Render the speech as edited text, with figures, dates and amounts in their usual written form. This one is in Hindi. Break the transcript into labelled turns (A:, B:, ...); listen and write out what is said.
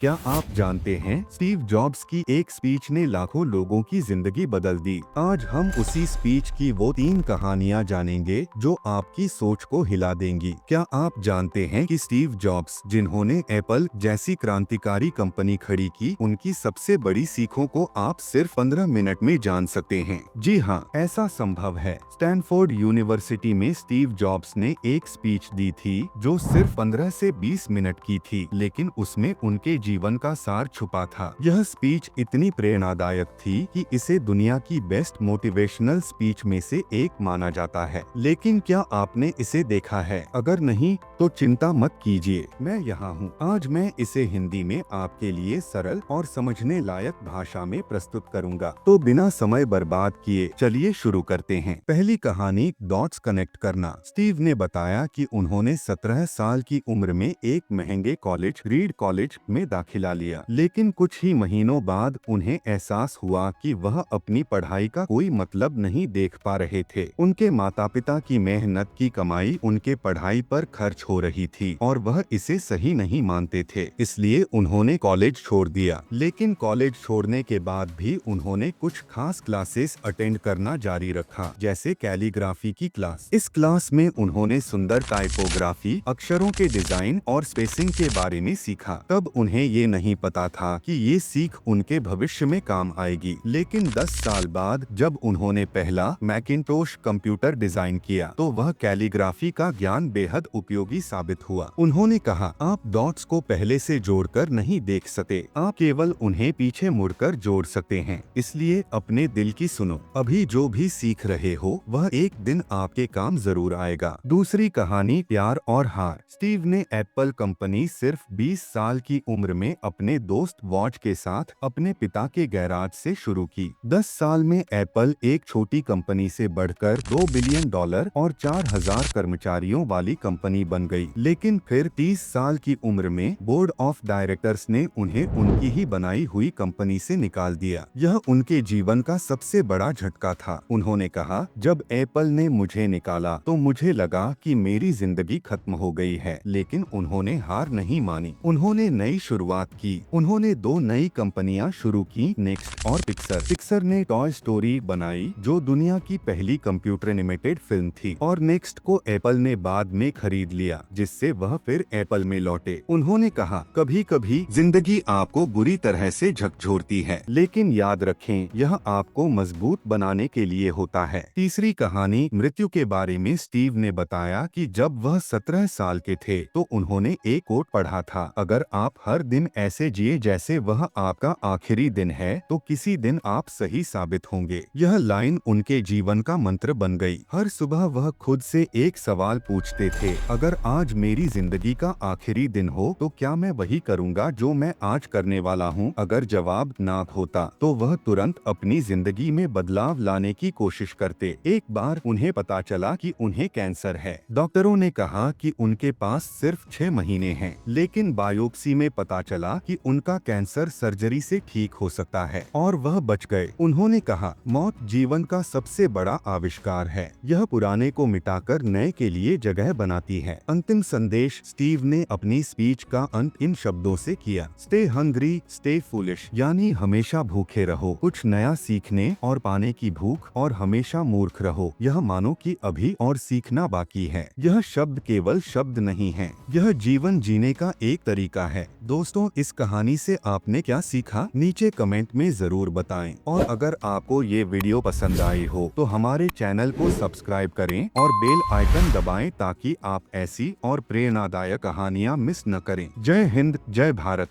A: क्या आप जानते हैं स्टीव जॉब्स की एक स्पीच ने लाखों लोगों की जिंदगी बदल दी। आज हम उसी स्पीच की वो 3 कहानियां जानेंगे जो आपकी सोच को हिला देंगी। क्या आप जानते हैं कि स्टीव जॉब्स, जिन्होंने एप्पल जैसी क्रांतिकारी कंपनी खड़ी की, उनकी सबसे बड़ी सीखों को आप सिर्फ 15 मिनट में जान सकते हैं। जी हाँ, ऐसा संभव है। स्टैनफोर्ड यूनिवर्सिटी में स्टीव जॉब्स ने एक स्पीच दी थी जो सिर्फ 15 से 20 मिनट की थी, लेकिन उसमें उनके जीवन का सार छुपा था। यह स्पीच इतनी प्रेरणादायक थी कि इसे दुनिया की बेस्ट मोटिवेशनल स्पीच में से एक माना जाता है। लेकिन क्या आपने इसे देखा है? अगर नहीं तो चिंता मत कीजिए, मैं यहाँ हूँ। आज मैं इसे हिंदी में आपके लिए सरल और समझने लायक भाषा में प्रस्तुत करूँगा। तो बिना समय बर्बाद किए चलिए शुरू करते हैं। पहली कहानी, डॉट्स कनेक्ट करना। स्टीव ने बताया कि उन्होंने 17 साल की उम्र में एक महंगे कॉलेज, रीड कॉलेज में दाखिला लिया, लेकिन कुछ ही महीनों बाद उन्हें एहसास हुआ कि वह अपनी पढ़ाई का कोई मतलब नहीं देख पा रहे थे। उनके माता पिता की मेहनत की कमाई उनके पढ़ाई पर खर्च हो रही थी और वह इसे सही नहीं मानते थे। इसलिए उन्होंने कॉलेज छोड़ दिया। लेकिन कॉलेज छोड़ने के बाद भी उन्होंने कुछ खास क्लासेस अटेंड करना जारी रखा, जैसे कैलीग्राफी की क्लास। इस क्लास में उन्होंने सुंदर टाइपोग्राफी, अक्षरों के डिजाइन और स्पेसिंग के बारे में सीखा। तब उन्हें ये नहीं पता था कि ये सीख उनके भविष्य में काम आएगी। लेकिन 10 साल बाद जब उन्होंने पहला मैकिन्टोश कंप्यूटर डिजाइन किया तो वह कैलीग्राफी का ज्ञान बेहद उपयोगी साबित हुआ। उन्होंने कहा, आप डॉट्स को पहले से जोड़कर नहीं देख सकते, आप केवल उन्हें पीछे मुड़कर जोड़ सकते हैं। इसलिए अपने दिल की सुनो। अभी जो भी सीख रहे हो वह एक दिन आपके काम जरूर आएगा। दूसरी कहानी, प्यार और हार। स्टीव ने एप्पल कंपनी सिर्फ 20 साल की उम्र में अपने दोस्त वॉच के साथ अपने पिता के गैराज से शुरू की। 10 साल में एप्पल एक छोटी कंपनी से बढ़कर $2 बिलियन और 4000 कर्मचारियों वाली कंपनी बन गई। लेकिन फिर 30 साल की उम्र में बोर्ड ऑफ डायरेक्टर्स ने उन्हें उनकी ही बनाई हुई कंपनी से निकाल दिया। यह उनके जीवन का सबसे बड़ा झटका था। उन्होंने कहा, जब एप्पल ने मुझे निकाला तो मुझे लगा कि मेरी जिंदगी खत्म हो गई है। लेकिन उन्होंने हार नहीं मानी। उन्होंने नई शुरुआत की। उन्होंने 2 नई कंपनियां शुरू की, नेक्स्ट और पिक्सर। पिक्सर ने टॉय स्टोरी बनाई जो दुनिया की पहली कंप्यूटर एनिमेटेड फिल्म थी, और नेक्स्ट को एप्पल ने बाद में खरीद लिया, जिससे वह फिर एप्पल में लौटे। उन्होंने कहा, कभी कभी जिंदगी आपको बुरी तरह से झकझोरती है, लेकिन याद रखें यह आपको मजबूत बनाने के लिए होता है। तीसरी कहानी, मृत्यु के बारे में। स्टीव ने बताया कि जब वह 17 साल के थे तो उन्होंने एक कोट पढ़ा था, अगर आप हर दिन ऐसे जिए जैसे वह आपका आखिरी दिन है तो किसी दिन आप सही साबित होंगे। यह लाइन उनके जीवन का मंत्र बन गई। हर सुबह वह खुद से एक सवाल पूछते थे, अगर आज मेरी जिंदगी का आखिरी दिन हो तो क्या मैं वही करूंगा जो मैं आज करने वाला हूँ? अगर जवाब ना होता तो वह तुरंत अपनी जिंदगी में बदलाव लाने की कोशिश करते। एक बार उन्हें पता चला कि उन्हें कैंसर है। डॉक्टरों ने कहा कि उनके पास सिर्फ 6 महीने हैं, लेकिन बायोप्सी में पता चला कि उनका कैंसर सर्जरी से ठीक हो सकता है और वह बच गए। उन्होंने कहा, मौत जीवन का सबसे बड़ा आविष्कार है, यह पुराने को मिटाकर नए के लिए जगह बनाती है। अंतिम संदेश। स्टीव ने अपनी स्पीच का अंत इन शब्दों से किया, स्टे हंग्री, स्टे फूलिश, यानी हमेशा भूखे रहो, कुछ नया सीखने और पाने की भूख, और हमेशा मूर्ख रहो, यह मानो कि अभी और सीखना बाकी है। यह शब्द केवल शब्द नहीं है, यह जीवन जीने का एक तरीका है। दोस्तों, इस कहानी से आपने क्या सीखा? नीचे कमेंट में जरूर बताएं। और अगर आपको ये वीडियो पसंद आई हो तो हमारे चैनल को सब्सक्राइब करें और बेल आइकन दबाएं ताकि आप ऐसी और प्रेरणादायक कहानियाँ मिस न करें। जय हिंद, जय भारत।